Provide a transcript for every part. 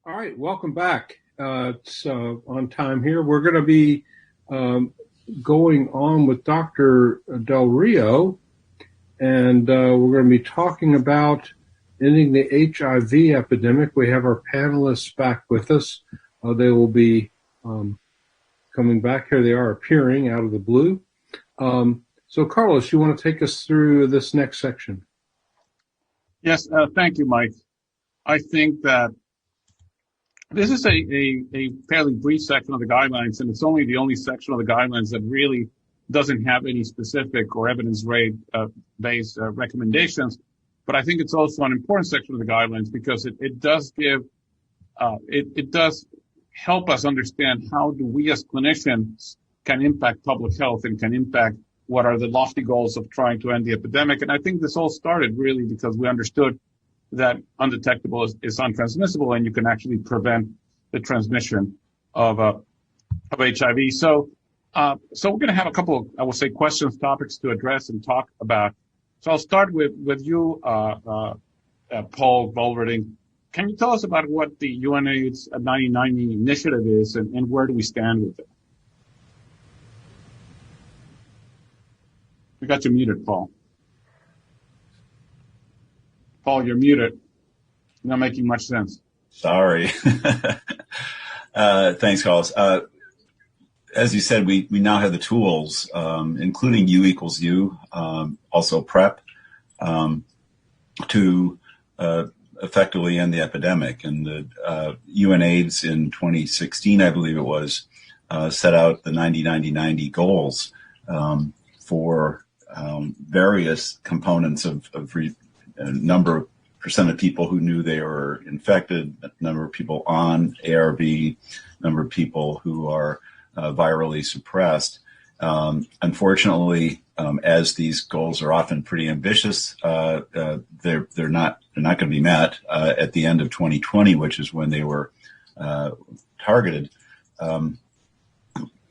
All right, welcome back. It's on time here. We're going to be going on with Dr. Del Rio, and we're going to be talking about ending the HIV epidemic. We have our panelists back with us. They will be coming back. Here they are appearing out of the blue. So, Carlos, you want to take us through this next section? Yes, thank you, Mike. I think that this is a fairly brief section of the guidelines, and it's the only section of the guidelines that really doesn't have any specific or evidence-based recommendations. But I think it's also an important section of the guidelines because it does give, it does help us understand how do we as clinicians can impact public health and can impact what are the lofty goals of trying to end the epidemic. And I think this all started really because we understood that undetectable is untransmissible, and you can actually prevent the transmission of HIV. So we're going to have a couple of, I will say, questions, topics to address and talk about. So I'll start with you, Paul Volberding. Can you tell us about what the UNAIDS 9090 initiative is, and where do we stand with it? We got you muted, Paul. Paul, you're muted. Not making much sense. Sorry. Thanks, Carlos. As you said, we now have the tools, including U equals U, also PrEP, to effectively end the epidemic. And the UNAIDS in 2016, I believe it was, set out the 90-90-90 goals for various components of a number of percent of people who knew they were infected, number of people on ARV, number of people who are virally suppressed. Unfortunately, as these goals are often pretty ambitious, they're not going to be met at the end of 2020, which is when they were targeted. And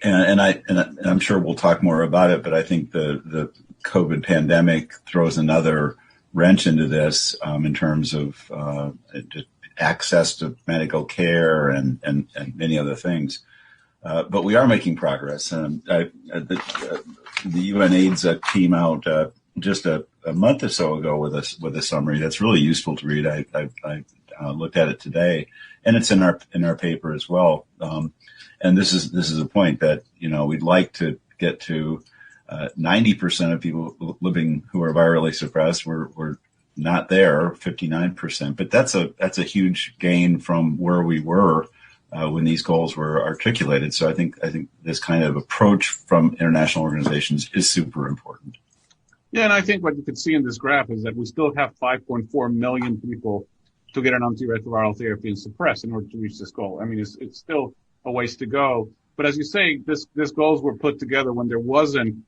I'm sure we'll talk more about it, but I think the COVID pandemic throws another wrench into this in terms of access to medical care and many other things. But we are making progress. The UNAIDS came out just a month or so ago with a summary that's really useful to read. I looked at it today, and it's in our paper as well. And this is a point that we'd like to get to 90% of people living who are virally suppressed. We're not there, 59%, but that's a huge gain from where we were when these goals were articulated. So I think this kind of approach from international organizations is super important. Yeah, and I think what you can see in this graph is that we still have 5.4 million people to get an antiretroviral therapy and suppress in order to reach this goal. I mean, it's still a ways to go. But as you say, this goals were put together when there wasn't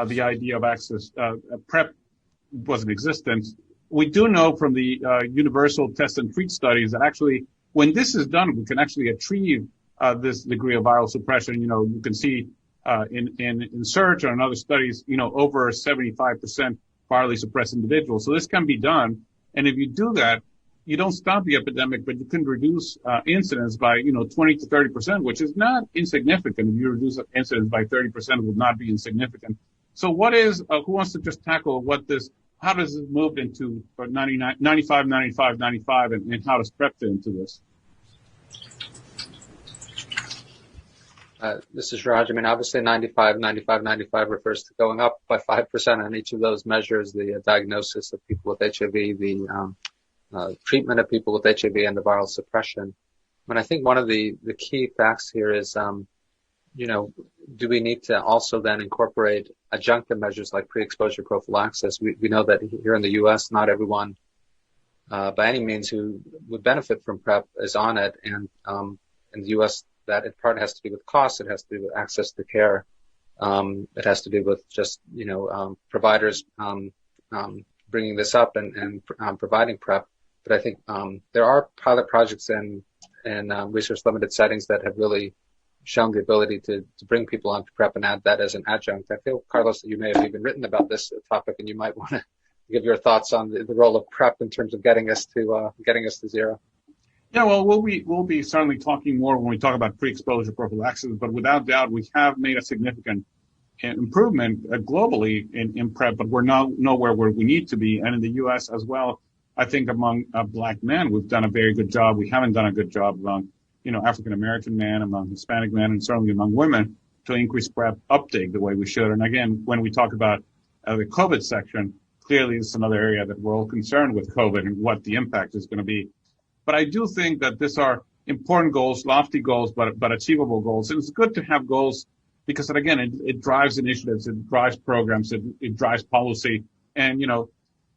the idea of access. PrEP wasn't existent. We do know from the universal test and treat studies that actually, when this is done, we can actually achieve this degree of viral suppression. You can see in SEARCH and other studies, over 75% virally suppressed individuals. So this can be done. And if you do that, you don't stop the epidemic, but you can reduce incidence by, 20 to 30%, which is not insignificant. If you reduce incidence by 30%, it would not be insignificant. So who wants to just tackle how does it move into 95, 95, 95, and how does PrEP fit into this? This is Raj. I mean, obviously 95 refers to going up by 5% on each of those measures, the diagnosis of people with HIV, the treatment of people with HIV, and the viral suppression. I mean, I think one of the key facts here is, do we need to also then incorporate adjunctive measures like pre-exposure prophylaxis? We know that here in the U.S., not everyone by any means who would benefit from PrEP is on it. And in the U.S., that in part has to do with cost. It has to do with access to care. It has to do with just, providers bringing this up and providing PrEP. But I think there are pilot projects in research-limited settings that have really shown the ability to bring people onto PrEP and add that as an adjunct. I feel, Carlos, that you may have even written about this topic, and you might want to give your thoughts on the role of PrEP in terms of getting us to zero. Yeah, well, we'll be certainly talking more when we talk about pre-exposure prophylaxis, but without doubt, we have made a significant improvement globally in PrEP, but we're nowhere where we need to be. And in the U.S. as well, I think among black men, we've done a very good job. We haven't done a good job among, African American men, among Hispanic men, and certainly among women to increase PrEP uptake the way we should. And again, when we talk about the COVID section, clearly it's another area that we're all concerned with COVID and what the impact is going to be. But I do think that these are important goals, lofty goals, but achievable goals. And it's good to have goals because, again, it drives initiatives, it drives programs, it drives policy. And,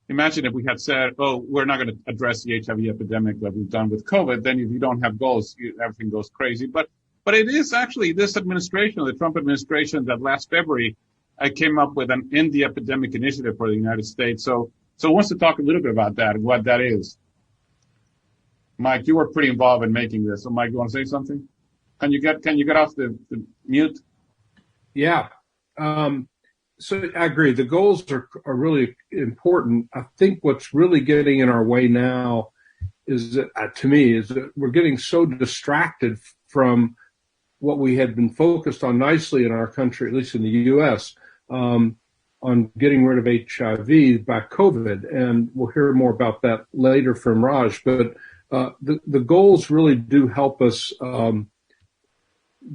imagine if we had said, oh, we're not going to address the HIV epidemic that we've done with COVID, then if you don't have goals, everything goes crazy. But it is actually this administration, the Trump administration, that last February came up with an End the Epidemic initiative for the United States. So I want to talk a little bit about that and what that is. Mike, you were pretty involved in making this. So, Mike, you want to say something? Can you get off the mute? Yeah. So I agree. The goals are really important. I think what's really getting in our way now is that, to me, is that we're getting so distracted from what we had been focused on nicely in our country, at least in the U.S., on getting rid of HIV by COVID. And we'll hear more about that later from Raj. But the goals really do help us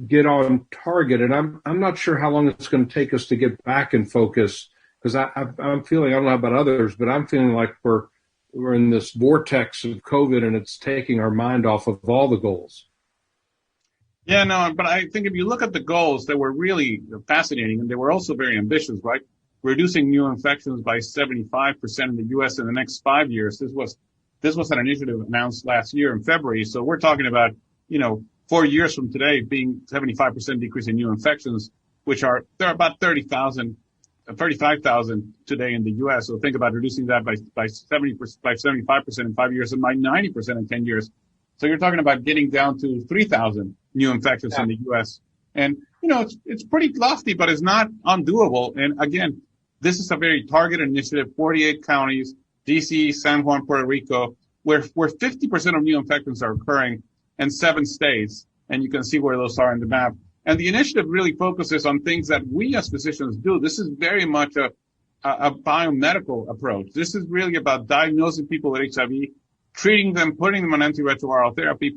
get on target, and I'm not sure how long it's going to take us to get back in focus, because I'm feeling, I don't know about others, but I'm feeling like we're in this vortex of COVID and it's taking our mind off of all the goals. Yeah, no, but I think if you look at the goals, they were really fascinating, and they were also very ambitious, right? Reducing new infections by 75% in the U.S. in the next 5 years. This was an initiative announced last year in February. So we're talking about, 4 years from today being 75% decrease in new infections, there are about 35,000 today in the U.S. So think about reducing that by 75% in 5 years and by 90% in 10 years. So you're talking about getting down to 3,000 new infections in the U.S. And, it's pretty lofty, but it's not undoable. And again, this is a very targeted initiative, 48 counties, D.C., San Juan, Puerto Rico, where 50% of new infections are occurring, and 7 states, and you can see where those are in the map. And the initiative really focuses on things that we as physicians do. This is very much a biomedical approach. This is really about diagnosing people with HIV, treating them, putting them on antiretroviral therapy,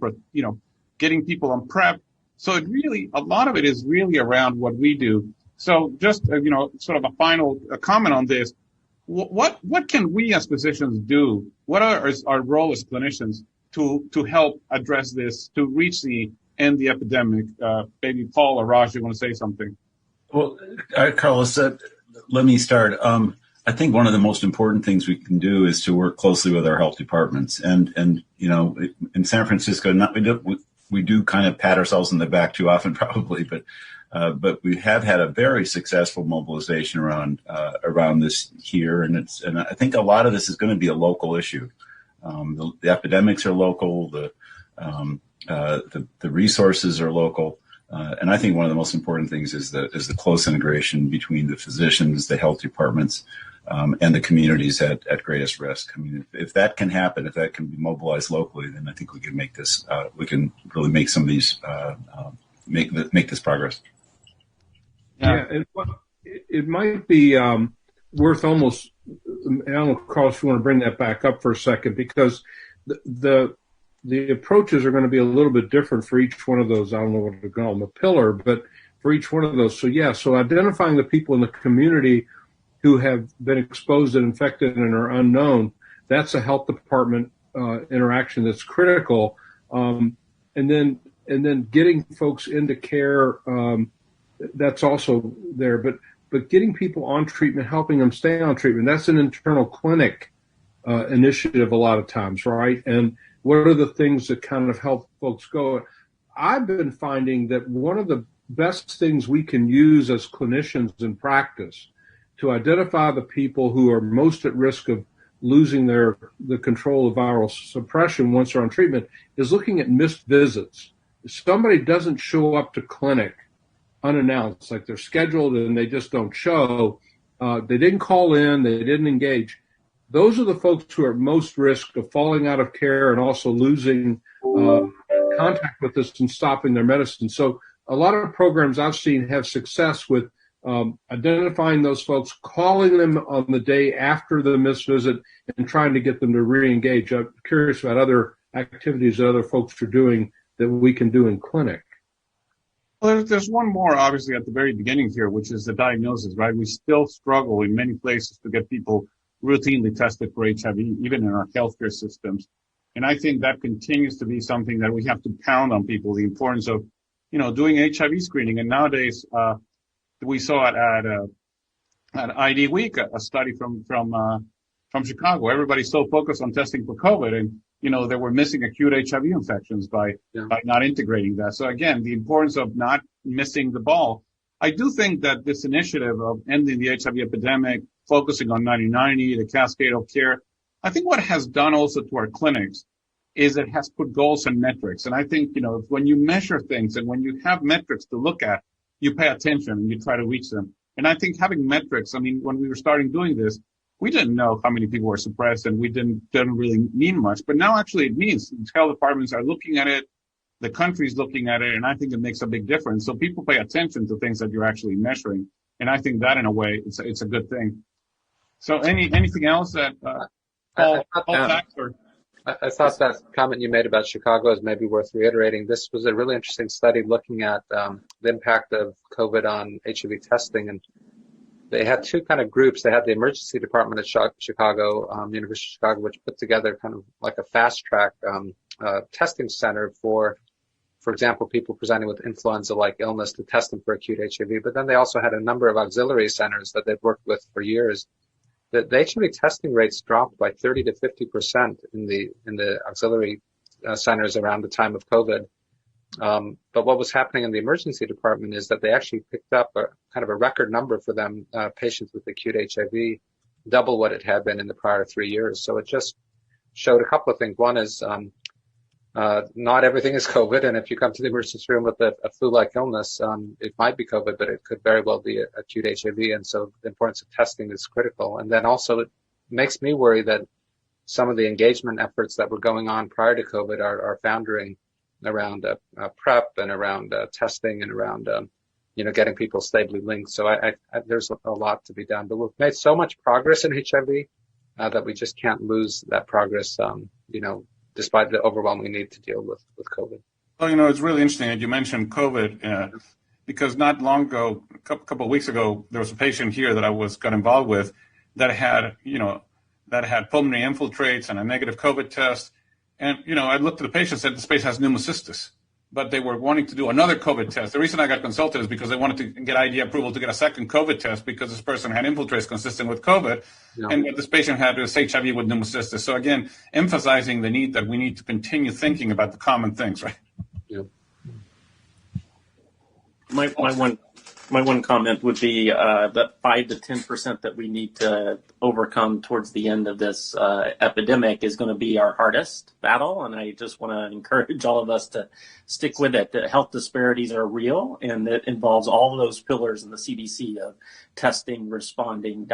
getting people on PrEP. So a lot of it is really around what we do. So just, sort of a final comment on this. What can we as physicians do? What are our role as clinicians to help address this, to reach the end the epidemic? Maybe Paul or Raj, you want to say something? Well, Carlos, let me start. I think one of the most important things we can do is to work closely with our health departments. And in San Francisco, we do kind of pat ourselves in the back too often, probably, but we have had a very successful mobilization around this here, and I think a lot of this is going to be a local issue. The epidemics are local, the resources are local, and I think one of the most important things is the close integration between the physicians, the health departments, and the communities at greatest risk. I mean, if that can happen, if that can be mobilized locally, then I think we can make this. We can really make some of these make this progress. Yeah, it might be worth almost. I don't know, Carl, if you want to bring that back up for a second, because the approaches are going to be a little bit different for each one of those. I don't know what to call them, a pillar, but for each one of those. So identifying the people in the community who have been exposed and infected and are unknown, that's a health department interaction that's critical. And then getting folks into care, that's also there. But getting people on treatment, helping them stay on treatment, that's an internal clinic initiative a lot of times, right? And what are the things that kind of help folks go? I've been finding that one of the best things we can use as clinicians in practice to identify the people who are most at risk of losing the control of viral suppression once they're on treatment is looking at missed visits. If somebody doesn't show up to clinic unannounced, like they're scheduled and they just don't show, they didn't call in, they didn't engage, those are the folks who are at most risk of falling out of care and also losing contact with us and stopping their medicine. So a lot of programs I've seen have success with identifying those folks, calling them on the day after the missed visit, and trying to get them to re-engage. I'm curious about other activities that other folks are doing that we can do in clinic. Well, there's one more, obviously, at the very beginning here, which is the diagnosis, right? We still struggle in many places to get people routinely tested for HIV, even in our healthcare systems. And I think that continues to be something that we have to pound on people, the importance of, doing HIV screening. And nowadays, we saw it at ID Week, a study from Chicago. Everybody's so focused on testing for COVID, and they were missing acute HIV infections by not integrating that. So again, the importance of not missing the ball. I do think that this initiative of ending the HIV epidemic, focusing on 90/90, the cascade of care, I think what it has done also to our clinics is it has put goals and metrics. And I think, when you measure things and when you have metrics to look at, you pay attention and you try to reach them. And I think having metrics, when we were starting doing this, we didn't know how many people were suppressed, and we didn't really mean much. But now actually it means health departments are looking at it, the country's looking at it, and I think it makes a big difference. So people pay attention to things that you're actually measuring. And I think that in a way, it's a good thing. So anything else that Paul I thought that comment you made about Chicago is maybe worth reiterating. This was a really interesting study looking at the impact of COVID on HIV testing, and they had two kind of groups. They had the emergency department at Chicago, University of Chicago, which put together kind of like a fast track testing center for example, people presenting with influenza-like illness to test them for acute HIV. But then they also had a number of auxiliary centers that they've worked with for years. The HIV testing rates dropped by 30 to 50% in the auxiliary centers around the time of COVID. But what was happening in the emergency department is that they actually picked up a kind of a record number for them, patients with acute HIV, double what it had been in the prior 3 years. So it just showed a couple of things. One is not everything is COVID, and if you come to the emergency room with a flu-like illness, it might be COVID, but it could very well be acute HIV, and so the importance of testing is critical. And then also it makes me worry that some of the engagement efforts that were going on prior to COVID are foundering around PrEP and around testing and around getting people stably linked. So there's a lot to be done, but we've made so much progress in HIV that we just can't lose that progress, despite the overwhelming need to deal with COVID. Well, it's really interesting that you mentioned COVID because not long ago, a couple of weeks ago, there was a patient here that I got involved with that had pulmonary infiltrates and a negative COVID test. And, I looked at the patient and said, this patient has pneumocystis, but they were wanting to do another COVID test. The reason I got consulted is because they wanted to get ID approval to get a second COVID test because this person had infiltrates consistent with COVID, and what this patient had was HIV with pneumocystis. So again, emphasizing the need that we need to continue thinking about the common things, right? Yeah. My one comment would be that 5 to 10% that we need to overcome towards the end of this epidemic is going to be our hardest battle, and I just want to encourage all of us to stick with it. The health disparities are real, and it involves all of those pillars in the CDC of testing, responding,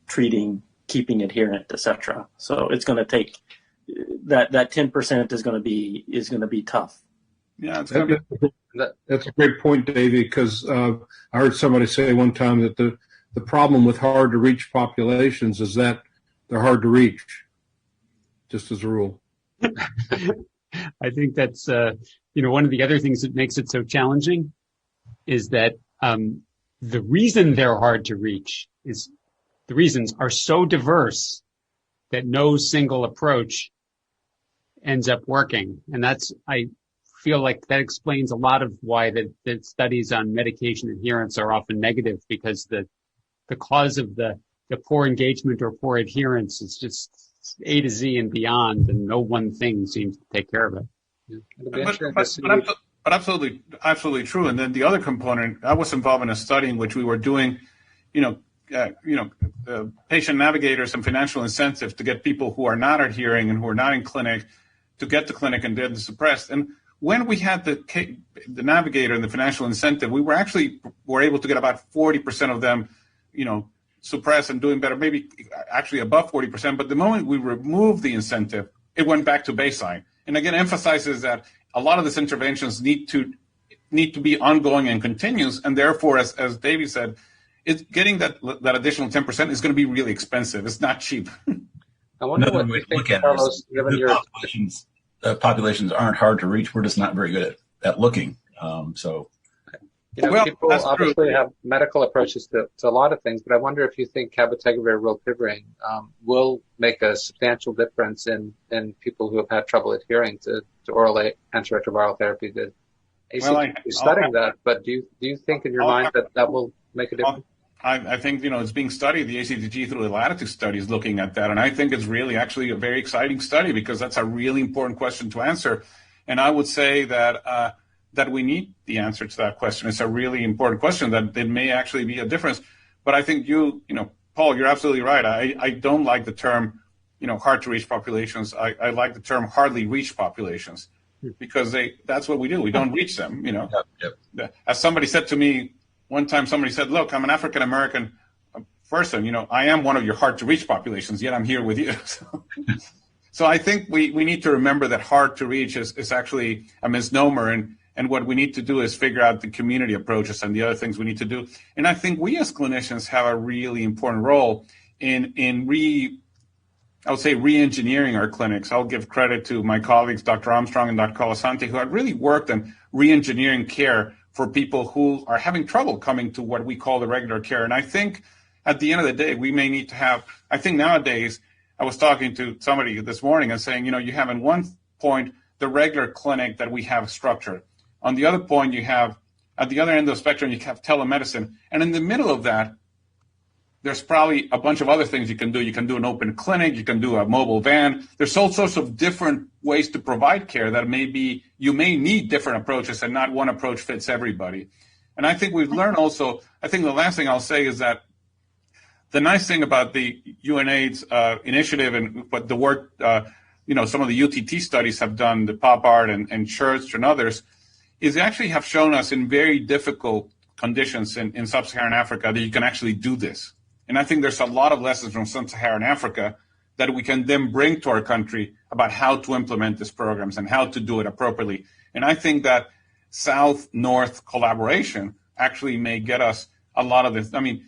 treating, keeping adherent, etc. So it's going to take that 10% is going to be tough. Yeah, that's a great point, Davey, because I heard somebody say one time that the problem with hard-to-reach populations is that they're hard to reach, just as a rule. I think that's, one of the other things that makes it so challenging is that the reason they're hard to reach is the reasons are so diverse that no single approach ends up working. And I feel like that explains a lot of why the studies on medication adherence are often negative, because the cause of the poor engagement or poor adherence is just A to Z and beyond, and no one thing seems to take care of it. Yeah. But absolutely true. And then the other component, I was involved in a study in which we were doing, patient navigators and financial incentives to get people who are not adhering and who are not in clinic to get to clinic and then suppressed. And when we had the navigator and the financial incentive, we were able to get about 40% of them, suppressed and doing better, maybe actually above 40%. But the moment we remove the incentive, it went back to baseline. And again, emphasizes that a lot of these interventions need to be ongoing and continuous. And therefore, as Davey said, it's getting that additional 10% is going to be really expensive. It's not cheap. I wonder what you think, Carlos, given your populations aren't hard to reach. We're just not very good at looking. People obviously have medical approaches to a lot of things, but I wonder if you think Kabbategave or rilpivirine will make a substantial difference in people who have had trouble adhering to oral antiretroviral therapy. The ACT is studying that, but do you think in your mind that will make a difference? I think, it's being studied. The ACTG through the Latitude study is looking at that. And I think it's really actually a very exciting study because that's a really important question to answer. And I would say that we need the answer to that question. It's a really important question that it may actually be a difference. But I think Paul, you're absolutely right. I don't like the term, hard to reach populations. I like the term hardly reached populations because that's what we do. We don't reach them, Yep. As somebody said to me, one time somebody said, look, I'm an African-American person, I am one of your hard-to-reach populations, yet I'm here with you. So I think we need to remember that hard to reach is actually a misnomer, and what we need to do is figure out the community approaches and the other things we need to do. And I think we as clinicians have a really important role in re-engineering our clinics. I'll give credit to my colleagues, Dr. Armstrong and Dr. Colasanti, who have really worked on re-engineering care for people who are having trouble coming to what we call the regular care. And I think at the end of the day, we may need to have, I think nowadays, I was talking to somebody this morning and saying, you have in one point the regular clinic that we have structured. On the other point, you have, at the other end of the spectrum, you have telemedicine. And in the middle of that, there's probably a bunch of other things you can do. You can do an open clinic. You can do a mobile van. There's all sorts of different ways to provide care that you may need different approaches and not one approach fits everybody. And I think we've learned also, I think the last thing I'll say is that the nice thing about the UNAIDS initiative and what the work, some of the UTT studies have done, the PopArt and Church and others, is they actually have shown us in very difficult conditions in sub-Saharan Africa that you can actually do this. And I think there's a lot of lessons from sub-Saharan Africa that we can then bring to our country about how to implement these programs and how to do it appropriately. And I think that South-North collaboration actually may get us a lot of this. I mean,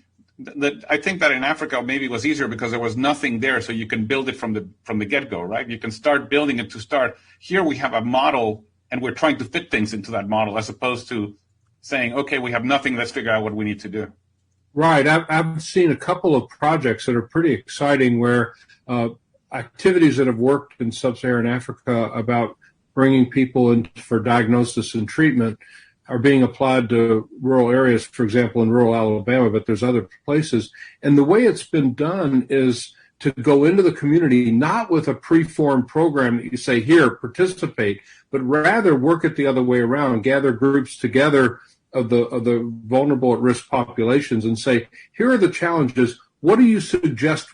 I think that in Africa maybe it was easier because there was nothing there, so you can build it from the get-go, right? You can start building it to start. Here we have a model, and we're trying to fit things into that model as opposed to saying, okay, we have nothing, let's figure out what we need to do. Right. I've seen a couple of projects that are pretty exciting where activities that have worked in sub-Saharan Africa about bringing people in for diagnosis and treatment are being applied to rural areas, for example, in rural Alabama, but there's other places. And the way it's been done is to go into the community, not with a preformed program that you say, here, participate, but rather work it the other way around, gather groups together of the vulnerable at risk populations and say, here are the challenges. What do you suggest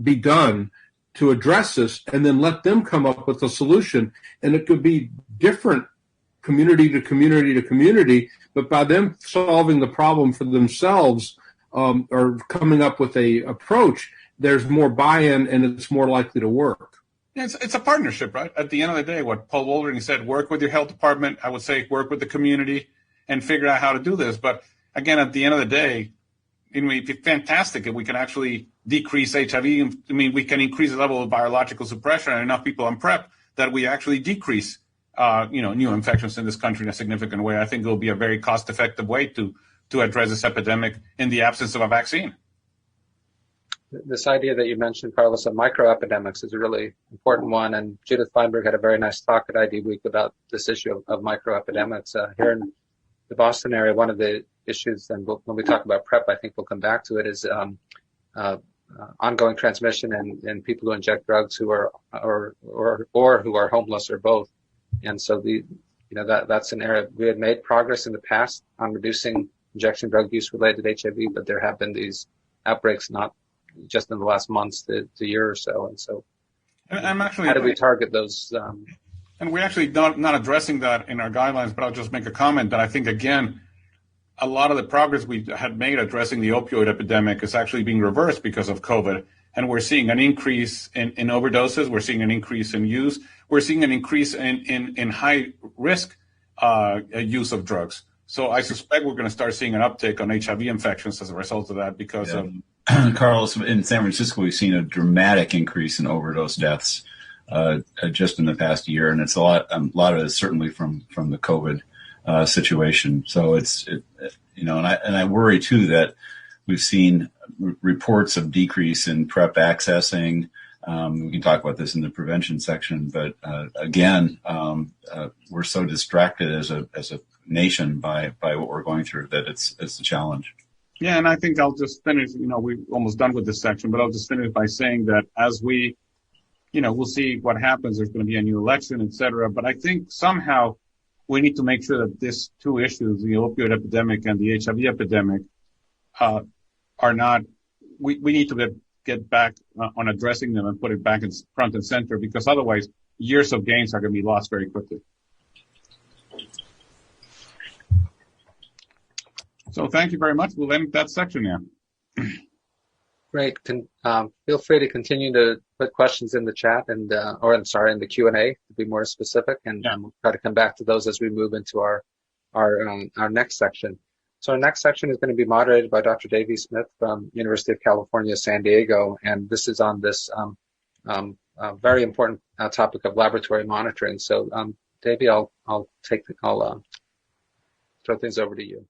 be done to address this? And then let them come up with a solution. And it could be different community to community to community, but by them solving the problem for themselves or coming up with a approach, there's more buy-in and it's more likely to work. Yeah, it's a partnership, right? At the end of the day, what Paul Volberding said, work with your health department. I would say work with the community and figure out how to do this. But again, at the end of the day, it would be fantastic if we can actually decrease HIV. I mean, we can increase the level of biological suppression and enough people on PrEP that we actually decrease new infections in this country in a significant way. I think it will be a very cost-effective way to address this epidemic in the absence of a vaccine. This idea that you mentioned, Carlos, of microepidemics is a really important one. And Judith Feinberg had a very nice talk at ID Week about this issue of microepidemics. Here in the Boston area, one of the issues, and when we talk about PrEP, I think we'll come back to it, is ongoing transmission and people who inject drugs who are or who are homeless or both. And so that's an area we had made progress in the past on reducing injection drug use related to HIV, but there have been these outbreaks not just in the last months to year or so. And so how do we target those? And we're actually not addressing that in our guidelines, but I'll just make a comment that I think, again, a lot of the progress we had made addressing the opioid epidemic is actually being reversed because of COVID. And we're seeing an increase in overdoses. We're seeing an increase in use. We're seeing an increase in high risk use of drugs. So I suspect we're going to start seeing an uptick on HIV infections as a result of that because of. Carlos, in San Francisco, we've seen a dramatic increase in overdose deaths just in the past year. And it's a lot of it is certainly from the COVID situation. So and I worry too that we've seen reports of decrease in PrEP accessing. We can talk about this in the prevention section, but again, we're so distracted as a nation by what we're going through that it's a challenge. Yeah, and I think I'll just finish. We're almost done with this section, but I'll just finish by saying that as we, we'll see what happens. There's going to be a new election, et cetera. But I think somehow we need to make sure that these two issues, the opioid epidemic and the HIV epidemic, are not. We need to get back on addressing them and put it back in front and center, because otherwise years of gains are going to be lost very quickly. So thank you very much. We'll end that section now. Great. Feel free to continue to put questions in the chat in the Q&A to be more specific, and we'll try to come back to those as we move into our next section. So our next section is going to be moderated by Dr. Davey Smith from University of California, San Diego, and this is on this very important topic of laboratory monitoring. So Davey, I'll throw things over to you.